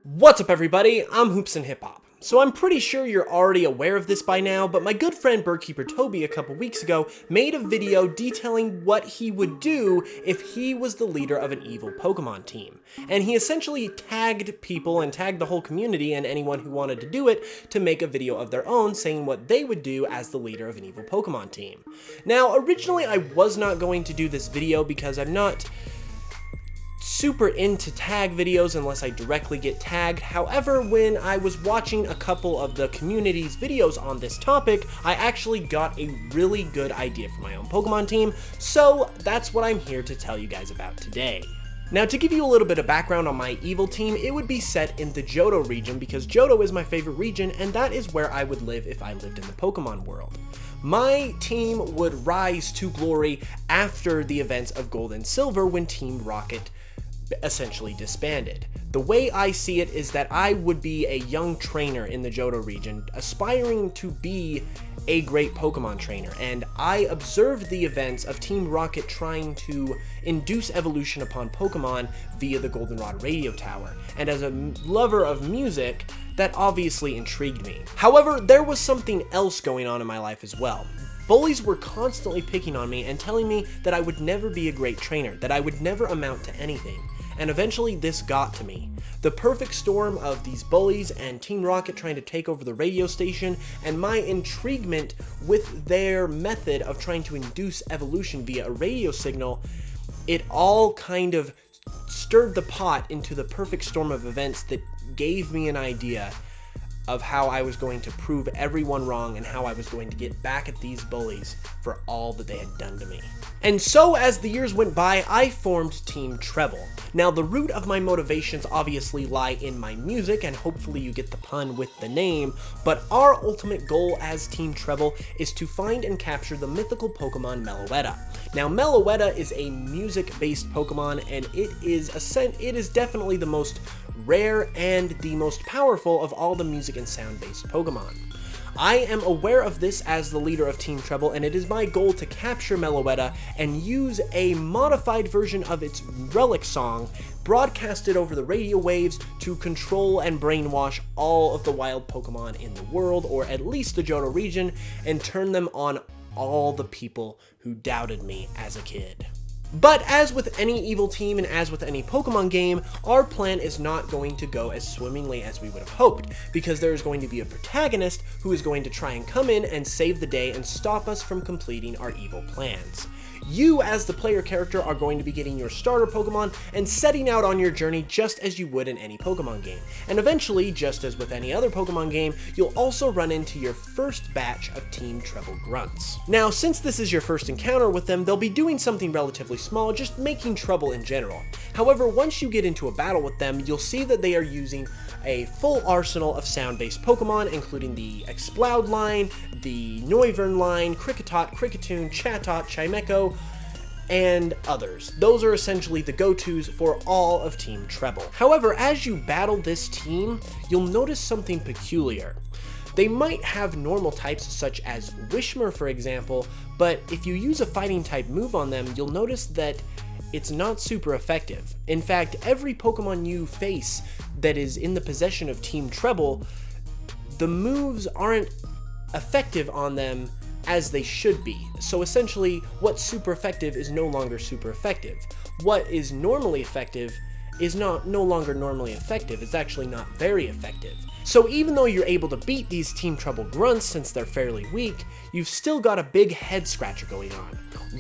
What's up everybody, I'm HoopsandHipHop. So I'm pretty sure you're already aware of this by now, but my good friend Bird Keeper Toby a couple weeks ago made a video detailing what he would do if he was the leader of an evil Pokemon team. And he essentially tagged people and tagged the whole community and anyone who wanted to do it to make a video of their own saying what they would do as the leader of an evil Pokemon team. Now originally I was not going to do this video because I'm not super into tag videos unless I directly get tagged. However, when I was watching a couple of the community's videos on this topic, I actually got a really good idea for my own Pokemon team, so that's what I'm here to tell you guys about today. Now, to give you a little bit of background on my evil team, it would be set in the Johto region because Johto is my favorite region and that is where I would live if I lived in the Pokemon world. My team would rise to glory after the events of Gold and Silver when Team Rocket essentially disbanded. The way I see it is that I would be a young trainer in the Johto region, aspiring to be a great Pokemon trainer, and I observed the events of Team Rocket trying to induce evolution upon Pokemon via the Goldenrod radio tower, and as a lover of music, that obviously intrigued me. However, there was something else going on in my life as well. Bullies were constantly picking on me and telling me that I would never be a great trainer, that I would never amount to anything. And eventually this got to me. The perfect storm of these bullies and Team Rocket trying to take over the radio station and my intriguement with their method of trying to induce evolution via a radio signal, it all kind of stirred the pot into the perfect storm of events that gave me an idea of how I was going to prove everyone wrong and how I was going to get back at these bullies for all that they had done to me. And so as the years went by, I formed Team Treble. Now the root of my motivations obviously lie in my music, and hopefully you get the pun with the name, but our ultimate goal as Team Treble is to find and capture the mythical Pokemon Meloetta. Now Meloetta is a music-based Pokemon, and it is definitely the most rare and the most powerful of all the music and sound-based Pokemon. I am aware of this as the leader of Team Treble, and it is my goal to capture Meloetta and use a modified version of its relic song broadcasted over the radio waves to control and brainwash all of the wild Pokemon in the world, or at least the Johto region, and turn them on all the people who doubted me as a kid. But as with any evil team and as with any Pokemon game, our plan is not going to go as swimmingly as we would have hoped, because there is going to be a protagonist who is going to try and come in and save the day and stop us from completing our evil plans. You, as the player character, are going to be getting your starter Pokemon and setting out on your journey just as you would in any Pokemon game. And eventually, just as with any other Pokemon game, you'll also run into your first batch of Team Treble Grunts. Now, since this is your first encounter with them, they'll be doing something relatively small, just making trouble in general. However, once you get into a battle with them, you'll see that they are using a full arsenal of sound-based Pokemon, including the Exploud line, the Noivern line, Kricketot, Kricketune, Chatot, Chimecho, and others. Those are essentially the go-tos for all of Team Treble. However, as you battle this team, you'll notice something peculiar. They might have normal types such as Wishmer, for example, but if you use a fighting type move on them, you'll notice that it's not super effective. In fact, every Pokemon you face that is in the possession of Team Treble, the moves aren't effective on them as they should be. So essentially, what's super effective is no longer super effective. What is normally effective is no longer normally effective. It's actually not very effective. So even though you're able to beat these Team Treble Grunts since they're fairly weak, you've still got a big head scratcher going on.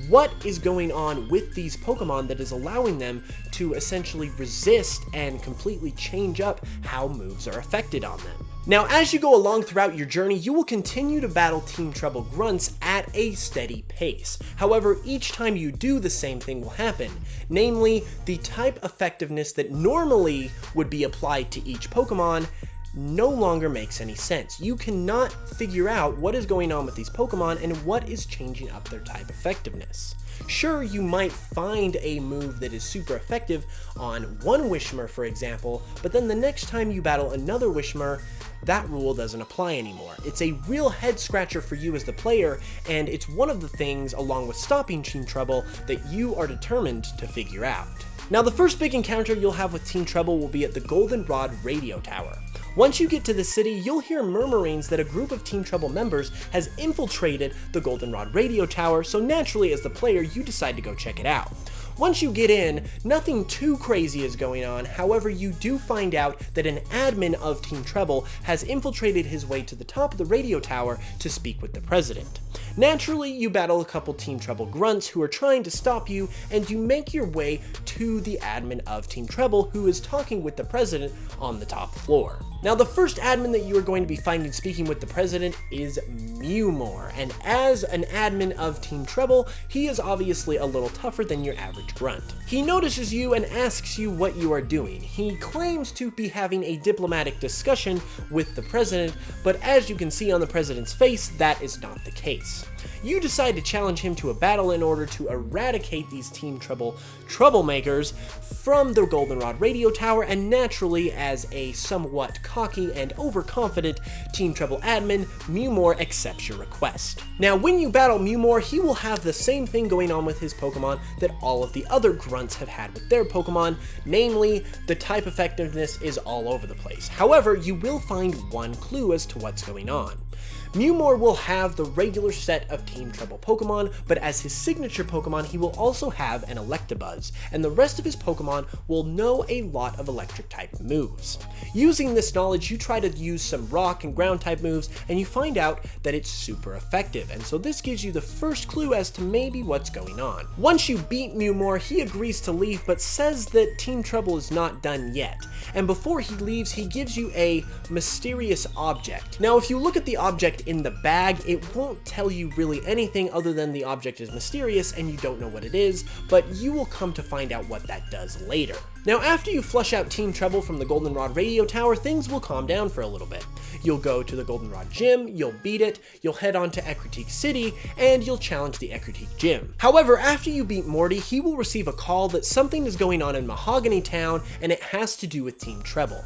What is going on with these Pokemon that is allowing them to essentially resist and completely change up how moves are affected on them? Now, as you go along throughout your journey, you will continue to battle Team Treble Grunts at a steady pace. However, each time you do, the same thing will happen. Namely, the type effectiveness that normally would be applied to each Pokemon no longer makes any sense. You cannot figure out what is going on with these Pokemon and what is changing up their type effectiveness. Sure, you might find a move that is super effective on one Wishmer, for example, but then the next time you battle another Wishmer, that rule doesn't apply anymore. It's a real head scratcher for you as the player, and it's one of the things, along with stopping Team Treble, that you are determined to figure out. Now the first big encounter you'll have with Team Treble will be at the Goldenrod Radio Tower. Once you get to the city, you'll hear murmurings that a group of Team Treble members has infiltrated the Goldenrod Radio Tower, so naturally as the player you decide to go check it out. Once you get in, nothing too crazy is going on, however you do find out that an admin of Team Treble has infiltrated his way to the top of the radio tower to speak with the president. Naturally, you battle a couple Team Treble grunts who are trying to stop you, and you make your way to the admin of Team Treble who is talking with the president on the top floor. Now the first admin that you are going to be finding speaking with the president is Mewmore, and as an admin of Team Treble, he is obviously a little tougher than your average grunt. He notices you and asks you what you are doing. He claims to be having a diplomatic discussion with the president, but as you can see on the president's face, that is not the case. You decide to challenge him to a battle in order to eradicate these Team Treble troublemakers from the Goldenrod Radio Tower, and naturally, as a somewhat cocky and overconfident Team Treble admin, Mewmore accepts your request. Now, when you battle Mewmore, he will have the same thing going on with his Pokemon that all of the other grunts have had with their Pokemon, namely, the type effectiveness is all over the place. However, you will find one clue as to what's going on. Mewmore will have the regular set of Team Treble Pokemon, but as his signature Pokemon, he will also have an Electabuzz, and the rest of his Pokemon will know a lot of electric-type moves. Using this knowledge, you try to use some rock and ground-type moves, and you find out that it's super effective, and so this gives you the first clue as to maybe what's going on. Once you beat Mewmore, he agrees to leave, but says that Team Treble is not done yet, and before he leaves, he gives you a mysterious object. Now, if you look at the object in the bag, it won't tell you really anything other than the object is mysterious and you don't know what it is, but you will come to find out what that does later. Now, after you flush out Team Treble from the Goldenrod Radio Tower, things will calm down for a little bit. You'll go to the Goldenrod Gym, you'll beat it, you'll head on to Ecruteak City, and you'll challenge the Ecruteak Gym. However, after you beat Morty, he will receive a call that something is going on in Mahogany Town, and it has to do with Team Treble.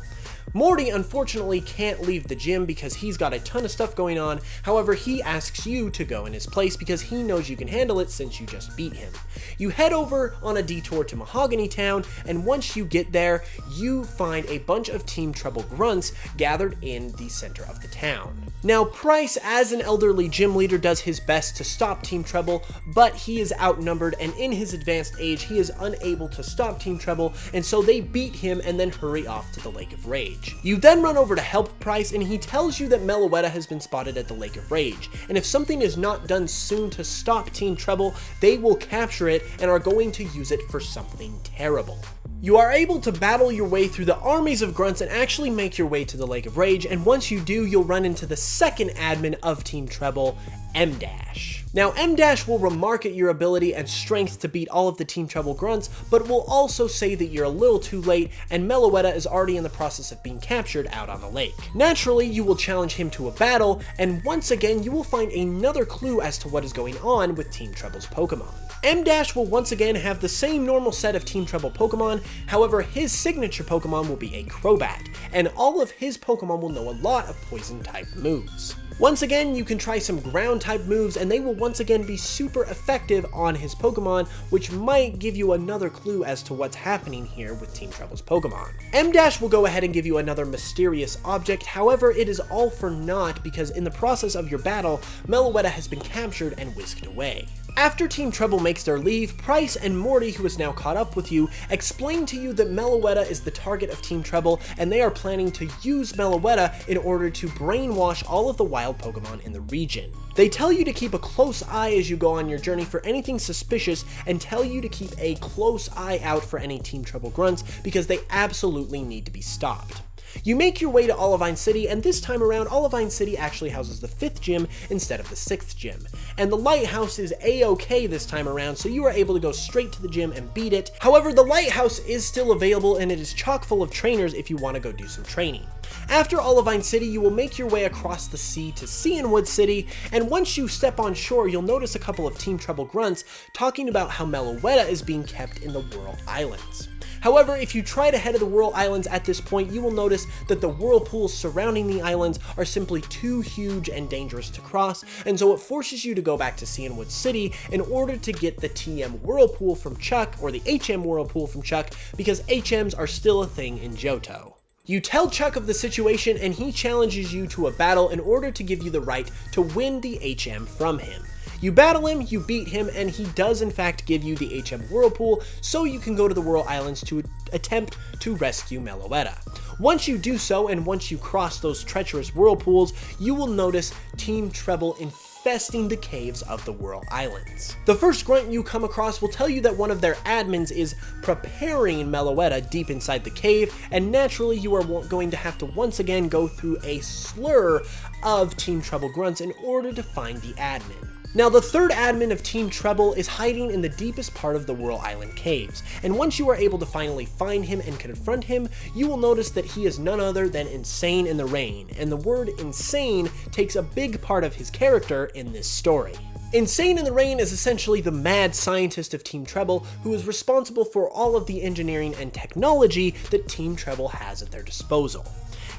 Morty unfortunately can't leave the gym because he's got a ton of stuff going on. However, he asks you to go in his place because he knows you can handle it since you just beat him. You head over on a detour to Mahogany Town, and once you get there, you find a bunch of Team Treble grunts gathered in the center of the town. Now, Price, as an elderly gym leader, does his best to stop Team Treble, but he is outnumbered, and in his advanced age, he is unable to stop Team Treble, and so they beat him and then hurry off to the Lake of Rage. You then run over to help Price, and he tells you that Meloetta has been spotted at the Lake of Rage, and if something is not done soon to stop Team Treble, they will capture it and are going to use it for something terrible. You are able to battle your way through the armies of grunts and actually make your way to the Lake of Rage, and once you do, you'll run into the second admin of Team Treble, M-Dash. Now, M-Dash will remark at your ability and strength to beat all of the Team Treble grunts, but will also say that you're a little too late, and Meloetta is already in the process of being captured out on the lake. Naturally, you will challenge him to a battle, and once again, you will find another clue as to what is going on with Team Treble's Pokemon. M-Dash will once again have the same normal set of Team Treble Pokemon, however, his signature Pokemon will be a Crobat, and all of his Pokemon will know a lot of Poison-type moves. Once again, you can try some ground-type moves, and they will once again be super effective on his Pokemon, which might give you another clue as to what's happening here with Team Treble's Pokemon. M-Dash will go ahead and give you another mysterious object, however, it is all for naught because in the process of your battle, Meloetta has been captured and whisked away. After Team Treble makes their leave, Price and Morty, who is now caught up with you, explain to you that Meloetta is the target of Team Treble, and they are planning to use Meloetta in order to brainwash all of the wild Pokemon in the region. They tell you to keep a close eye as you go on your journey for anything suspicious, and tell you to keep a close eye out for any Team Treble grunts because they absolutely need to be stopped. You make your way to Olivine City, and this time around, Olivine City actually houses the 5th gym instead of the 6th gym. And the lighthouse is a-okay this time around, so you are able to go straight to the gym and beat it. However, the lighthouse is still available, and it is chock full of trainers if you want to go do some training. After Olivine City, you will make your way across the sea to Cianwood City, and once you step on shore, you'll notice a couple of Team Treble grunts talking about how Meloetta is being kept in the Whirl Islands. However, if you try to head to the Whirl Islands at this point, you will notice that the whirlpools surrounding the islands are simply too huge and dangerous to cross, and so it forces you to go back to Cianwood City in order to get the TM Whirlpool from Chuck, or the HM Whirlpool from Chuck, because HMs are still a thing in Johto. You tell Chuck of the situation and he challenges you to a battle in order to give you the right to win the HM from him. You battle him, you beat him, and he does in fact give you the HM Whirlpool so you can go to the Whirl Islands to attempt to rescue Meloetta. Once you do so, and once you cross those treacherous whirlpools, you will notice Team Treble infesting the caves of the Whirl Islands. The first grunt you come across will tell you that one of their admins is preparing Meloetta deep inside the cave, and naturally you are going to have to once again go through a slur of Team Treble grunts in order to find the admin. Now, the third admin of Team Treble is hiding in the deepest part of the Whirl Island caves, and once you are able to finally find him and confront him, you will notice that he is none other than Insane in the Rain, and the word insane takes a big part of his character in this story. Insane in the Rain is essentially the mad scientist of Team Treble who is responsible for all of the engineering and technology that Team Treble has at their disposal.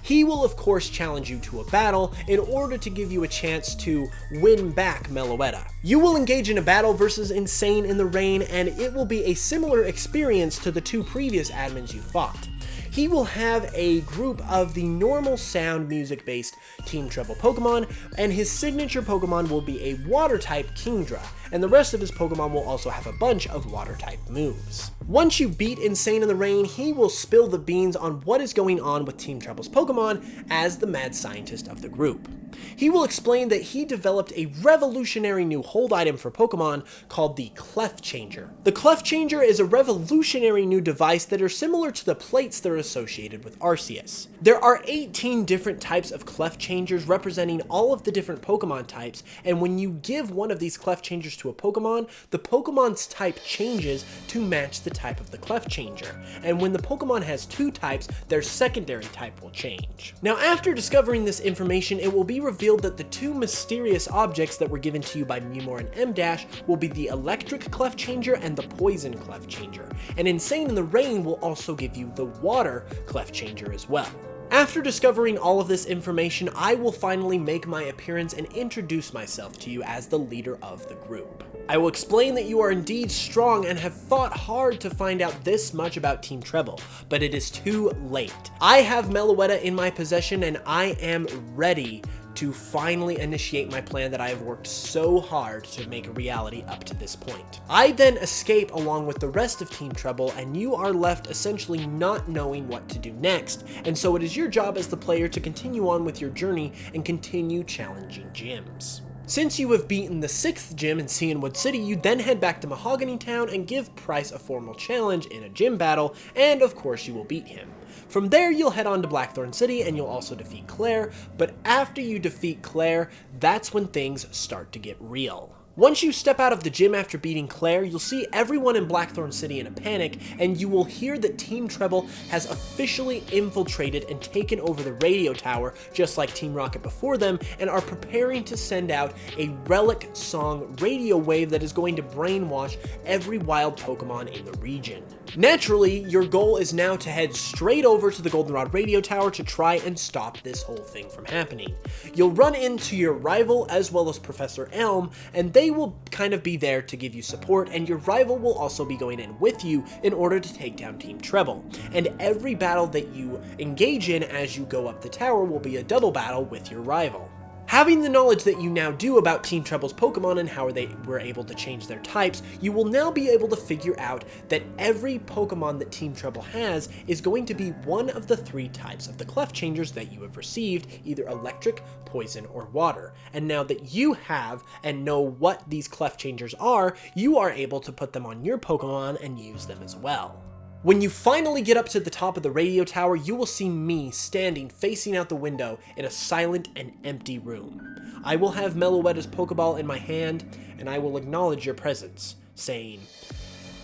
He will of course challenge you to a battle in order to give you a chance to win back Meloetta. You will engage in a battle versus Insane in the Rain, and it will be a similar experience to the two previous admins you fought. He will have a group of the normal sound music based Team Treble Pokemon, and his signature Pokemon will be a water type Kingdra, and the rest of his Pokemon will also have a bunch of water type moves. Once you beat Insane in the Rain, he will spill the beans on what is going on with Team Treble's Pokemon as the mad scientist of the group. He will explain that he developed a revolutionary new hold item for Pokemon called the Clef Changer. The Clef Changer is a revolutionary new device that are similar to the plates that are associated with Arceus. There are 18 different types of Clef Changers representing all of the different Pokemon types, and when you give one of these Clef Changers to a Pokemon, the Pokemon's type changes to match the type of the Clef Changer, and when the Pokemon has two types, their secondary type will change. Now, after discovering this information, it will be revealed that the two mysterious objects that were given to you by Mewmore and M-Dash will be the Electric Clef Changer and the Poison Clef Changer, and Insane in the Rain will also give you the Water Clef Changer as well. After discovering all of this information, I will finally make my appearance and introduce myself to you as the leader of the group. I will explain that you are indeed strong and have fought hard to find out this much about Team Treble, but it is too late. I have Meloetta in my possession and I am ready to finally initiate my plan that I have worked so hard to make a reality up to this point. I then escape along with the rest of Team Treble, and you are left essentially not knowing what to do next, and so it is your job as the player to continue on with your journey and continue challenging gyms. Since you have beaten the 6th gym in Cianwood City, you then head back to Mahogany Town and give Price a formal challenge in a gym battle, and of course you will beat him. From there, you'll head on to Blackthorn City and you'll also defeat Claire, but after you defeat Claire, that's when things start to get real. Once you step out of the gym after beating Claire, you'll see everyone in Blackthorn City in a panic, and you will hear that Team Treble has officially infiltrated and taken over the radio tower, just like Team Rocket before them, and are preparing to send out a relic song radio wave that is going to brainwash every wild Pokemon in the region. Naturally, your goal is now to head straight over to the Goldenrod radio tower to try and stop this whole thing from happening. You'll run into your rival as well as Professor Elm, and they will kind of be there to give you support, and your rival will also be going in with you in order to take down Team Treble. And every battle that you engage in as you go up the tower will be a double battle with your rival. Having the knowledge that you now do about Team Treble's Pokemon and how they were able to change their types, you will now be able to figure out that every Pokemon that Team Treble has is going to be one of the 3 types of the Clef Changers that you have received, either Electric, Poison, or Water. And now that you have and know what these Clef Changers are, you are able to put them on your Pokemon and use them as well. When you finally get up to the top of the radio tower, you will see me standing facing out the window in a silent and empty room. I will have Meloetta's Pokeball in my hand, and I will acknowledge your presence, saying,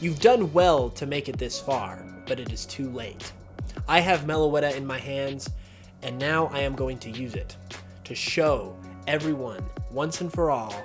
"You've done well to make it this far, but it is too late. I have Meloetta in my hands, and now I am going to use it to show everyone, once and for all,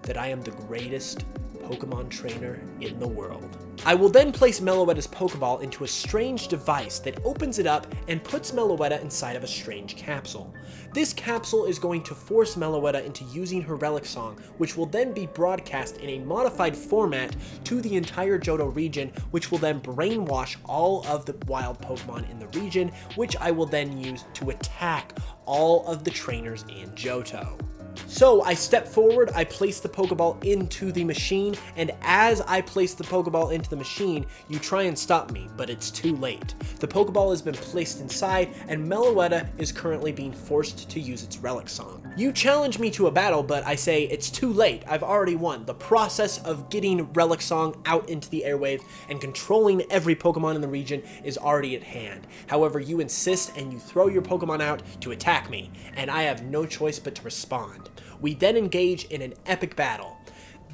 that I am the greatest Pokemon trainer in the world." I will then place Meloetta's Pokeball into a strange device that opens it up and puts Meloetta inside of a strange capsule. This capsule is going to force Meloetta into using her Relic Song, which will then be broadcast in a modified format to the entire Johto region, which will then brainwash all of the wild Pokemon in the region, which I will then use to attack all of the trainers in Johto. So I step forward, I place the Pokeball into the machine, and as I place the Pokeball into the machine, you try and stop me, but it's too late. The Pokeball has been placed inside, and Meloetta is currently being forced to use its Relic Song. You challenge me to a battle, but I say it's too late, I've already won. The process of getting Relic Song out into the airwaves and controlling every Pokemon in the region is already at hand. However, you insist and you throw your Pokemon out to attack me, and I have no choice but to respond. We then engage in an epic battle.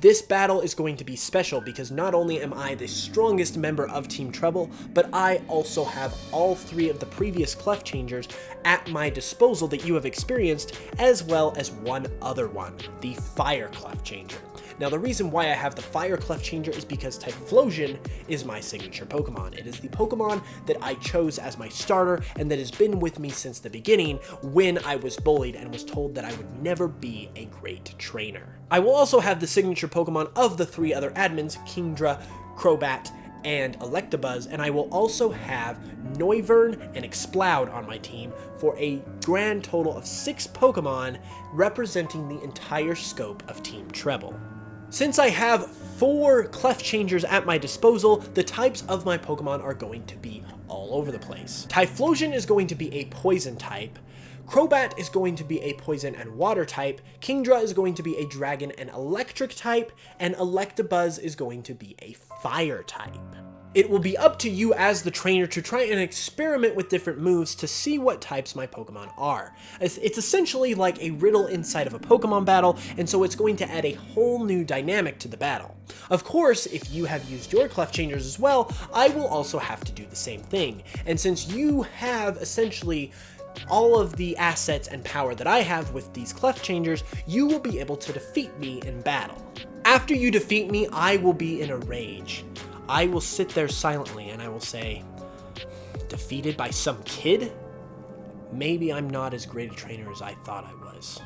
This battle is going to be special because not only am I the strongest member of Team Treble, but I also have all 3 of the previous Clef Changers at my disposal that you have experienced, as well as one other one, the Fire Clef Changer. Now, the reason why I have the Fire Clef Changer is because Typhlosion is my signature Pokemon. It is the Pokemon that I chose as my starter and that has been with me since the beginning when I was bullied and was told that I would never be a great trainer. I will also have the signature Pokemon of the 3 other admins, Kingdra, Crobat, and Electabuzz, and I will also have Noivern and Exploud on my team for a grand total of 6 Pokemon representing the entire scope of Team Treble. Since I have 4 Clef Changers at my disposal, the types of my Pokemon are going to be all over the place. Typhlosion is going to be a Poison type, Crobat is going to be a Poison and Water type, Kingdra is going to be a Dragon and Electric type, and Electabuzz is going to be a Fire type. It will be up to you as the trainer to try and experiment with different moves to see what types my Pokemon are. It's essentially like a riddle inside of a Pokemon battle, and so it's going to add a whole new dynamic to the battle. Of course, if you have used your Clef Changers as well, I will also have to do the same thing. And since you have essentially all of the assets and power that I have with these Clef Changers, you will be able to defeat me in battle. After you defeat me, I will be in a rage. I will sit there silently and I will say, defeated by some kid? Maybe I'm not as great a trainer as I thought I was.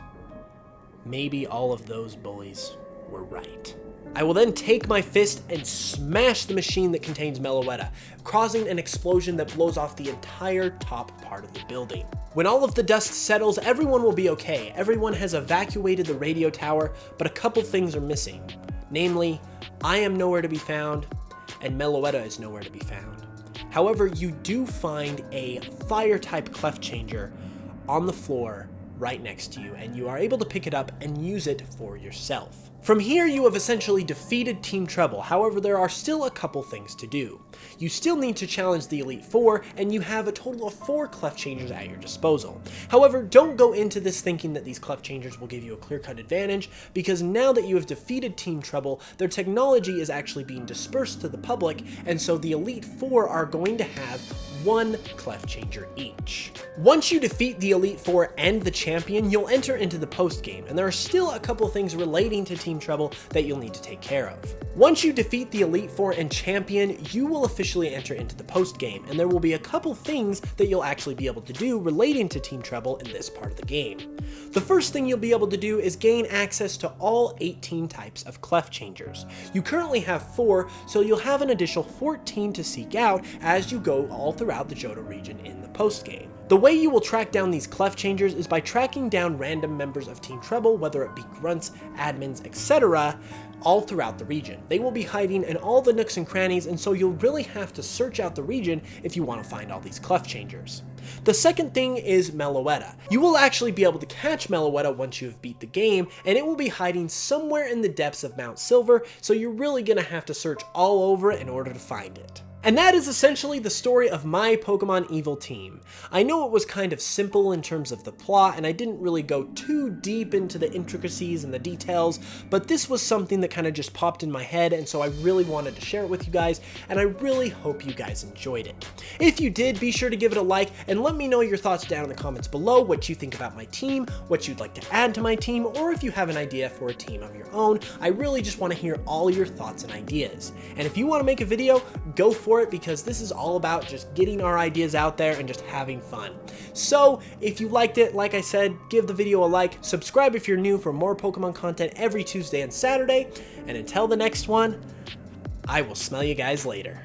Maybe all of those bullies were right. I will then take my fist and smash the machine that contains Meloetta, causing an explosion that blows off the entire top part of the building. When all of the dust settles, everyone will be okay. Everyone has evacuated the radio tower, but a couple things are missing. Namely, I am nowhere to be found, and Meloetta is nowhere to be found. However, you do find a Fire-type Clef Changer on the floor right next to you, and you are able to pick it up and use it for yourself. From here, you have essentially defeated Team Treble. However, there are still a couple things to do. You still need to challenge the Elite Four, and you have a total of 4 Clef Changers at your disposal. However, don't go into this thinking that these Clef Changers will give you a clear-cut advantage, because now that you have defeated Team Treble, their technology is actually being dispersed to the public, and so the Elite Four are going to have 1 Clef Changer each. Once you defeat the Elite Four and the champion, you'll enter into the post-game, and there are still a couple things relating to Team Treble that you'll need to take care of. Once you defeat the Elite Four and champion, you will officially enter into the post-game, and there will be a couple things that you'll actually be able to do relating to Team Treble in this part of the game. The first thing you'll be able to do is gain access to all 18 types of Clef Changers. You currently have 4, so you'll have an additional 14 to seek out as you go all throughout the Johto region in the post-game. The way you will track down these Clef Changers is by tracking down random members of Team Treble, whether it be grunts, admins, etc., all throughout the region. They will be hiding in all the nooks and crannies, and so you'll really have to search out the region if you want to find all these Clef Changers. The second thing is Meloetta. You will actually be able to catch Meloetta once you have beat the game, and it will be hiding somewhere in the depths of Mount Silver, so you're really going to have to search all over it in order to find it. And that is essentially the story of my Pokemon Evil team. I know it was kind of simple in terms of the plot, and I didn't really go too deep into the intricacies and the details, but this was something that that kind of just popped in my head, and so I really wanted to share it with you guys, and I really hope you guys enjoyed it. If you did, be sure to give it a like and let me know your thoughts down in the comments below, what you think about my team, what you'd like to add to my team, or if you have an idea for a team of your own. I really just want to hear all your thoughts and ideas. And if you want to make a video, go for it, because this is all about just getting our ideas out there and just having fun. So if you liked it, like I said, give the video a like, subscribe if you're new for more Pokemon content every Tuesday and Saturday, and until the next one, I will smell you guys later.